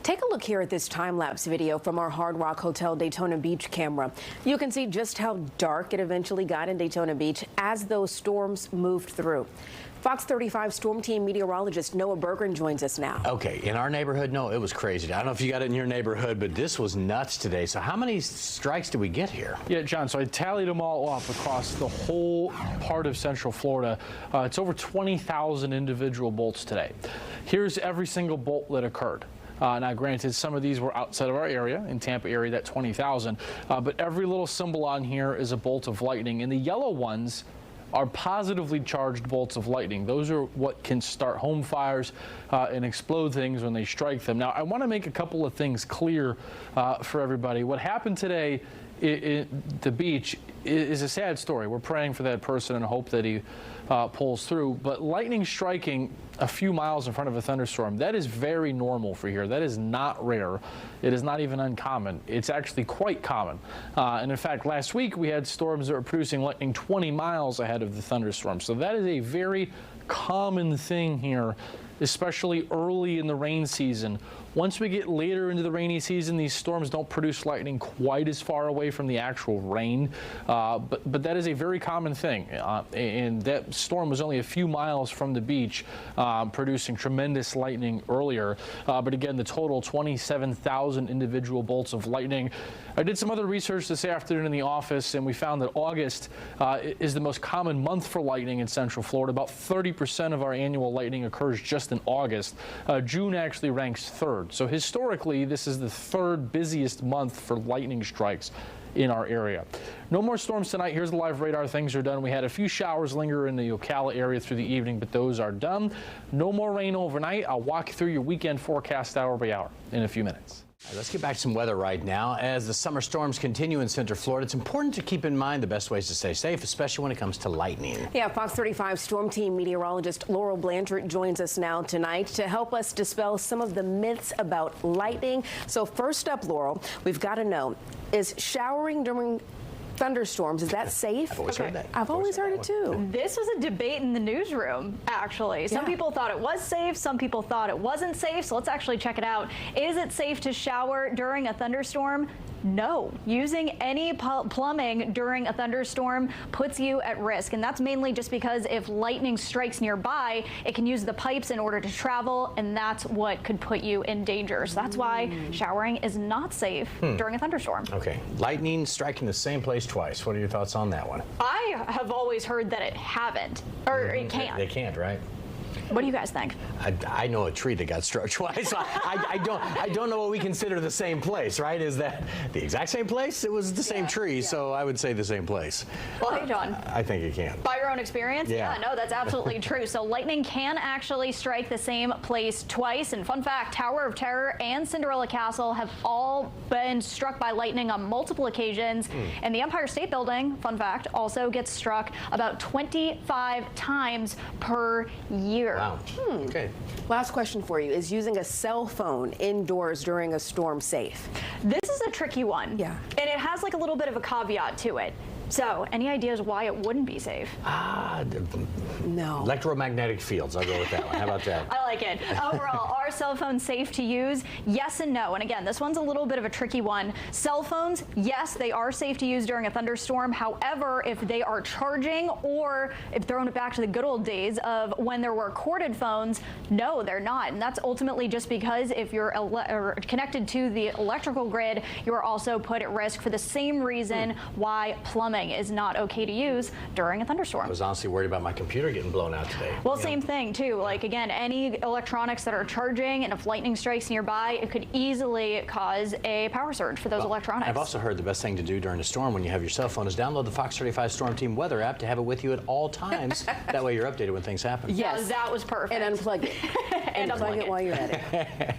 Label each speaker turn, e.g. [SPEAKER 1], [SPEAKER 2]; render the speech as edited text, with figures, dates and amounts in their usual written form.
[SPEAKER 1] Take a look here at this time-lapse video from our Hard Rock Hotel Daytona Beach camera. You can see just how dark it eventually got in Daytona Beach as those storms moved through. Fox 35 Storm Team meteorologist Noah Bergeron joins us now.
[SPEAKER 2] Okay, in our neighborhood, no, it was crazy. I don't know if you got it in your neighborhood, but this was nuts today. So how many strikes did we get here?
[SPEAKER 3] Yeah, John, so I tallied them all up across the whole part of Central Florida. It's over 20,000 individual bolts today. Here's every single bolt that occurred. Now, granted, some of these were outside of our area, in Tampa area, that 20,000. But every little symbol on here is a bolt of lightning. And the yellow ones are positively charged bolts of lightning. Those are what can start home fires and explode things when they strike them. Now, I want to make a couple of things clear for everybody. What happened today at the beach is a sad story. We're praying for that person and hope that he pulls through. But lightning striking a few miles in front of a thunderstorm, that is very normal for here. That is not rare. It is not even uncommon. It's actually quite common. And in fact, last week we had storms that were producing lightning 20 miles ahead of the thunderstorm. So that is a very common thing here, especially early in the rain season. Once we get later into the rainy season, these storms don't produce lightning quite as far away from the actual rain, but that is a very common thing. And that storm was only a few miles from the beach, producing tremendous lightning earlier. But again, the total 27,000 individual bolts of lightning. I did some other research this afternoon in the office, and we found that August is the most common month for lightning in Central Florida. About 30% of our annual lightning occurs just in August. June actually ranks third. So historically, this is the third busiest month for lightning strikes in our area. No more storms tonight. Here's the live radar. Things are done. We had a few showers linger in the Ocala area through the evening, but those are done. No more rain overnight. I'll walk you through your weekend forecast hour by hour in a few minutes.
[SPEAKER 2] All right, let's get back to some weather right now. As the summer storms continue in Central Florida, it's important to keep in mind the best ways to stay safe, especially when it comes to lightning.
[SPEAKER 1] Yeah, Fox 35 Storm Team meteorologist Laurel Blanchard joins us now tonight to help us dispel some of the myths about lightning. So first up, Laurel, we've got to know, is showering during thunderstorms, is that safe?
[SPEAKER 2] I've always heard that.
[SPEAKER 1] I've always heard it too.
[SPEAKER 4] This was a debate in the newsroom, actually. Some people thought it was safe, some people thought it wasn't safe, so let's actually check it out. Is it safe to shower during a thunderstorm? No. Using any plumbing during a thunderstorm puts you at risk, and that's mainly just because if lightning strikes nearby, it can use the pipes in order to travel, and that's what could put you in danger. So that's why showering is not safe during a thunderstorm.
[SPEAKER 2] Okay. Lightning striking the same place twice. What are your thoughts on that one?
[SPEAKER 4] I have always heard that it haven't, or it can't.
[SPEAKER 2] They can't, right?
[SPEAKER 4] What do you guys think?
[SPEAKER 2] I know a tree that got struck twice. I don't know what we consider the same place, right? Is that the exact same place? It was the same tree, so I would say the same place.
[SPEAKER 4] Well, hey, John.
[SPEAKER 2] I think it can.
[SPEAKER 4] By your own experience?
[SPEAKER 2] Yeah.
[SPEAKER 4] No, that's absolutely true. So lightning can actually strike the same place twice. And fun fact, Tower of Terror and Cinderella Castle have all been struck by lightning on multiple occasions. And the Empire State Building, fun fact, also gets struck about 25 times per year.
[SPEAKER 2] Wow. Okay.
[SPEAKER 1] Last question for you. Is using a cell phone indoors during a storm safe?
[SPEAKER 4] This is a tricky one.
[SPEAKER 1] Yeah.
[SPEAKER 4] And it has like a little bit of a caveat to it. So, any ideas why it wouldn't be safe?
[SPEAKER 1] No.
[SPEAKER 2] Electromagnetic fields. I'll go with that one. How about that?
[SPEAKER 4] I like it. Overall, are cell phones safe to use? Yes and no. And again, this one's a little bit of a tricky one. Cell phones, yes, they are safe to use during a thunderstorm. However, if they are charging or if throwing it back to the good old days of when there were corded phones, no, they're not. And that's ultimately just because if you're connected to the electrical grid, you are also put at risk for the same reason why plumbing is not okay to use during a thunderstorm.
[SPEAKER 2] I was honestly worried about my computer getting blown out today.
[SPEAKER 4] Well, same thing too. Like again, any electronics that are charging, and if lightning strikes nearby, it could easily cause a power surge for those electronics.
[SPEAKER 2] I've also heard the best thing to do during a storm when you have your cell phone is download the Fox 35 Storm Team weather app to have it with you at all times. That way you're updated when things happen.
[SPEAKER 4] Yes, that was perfect.
[SPEAKER 1] And unplug it.
[SPEAKER 4] And
[SPEAKER 1] unplug it while you're at it.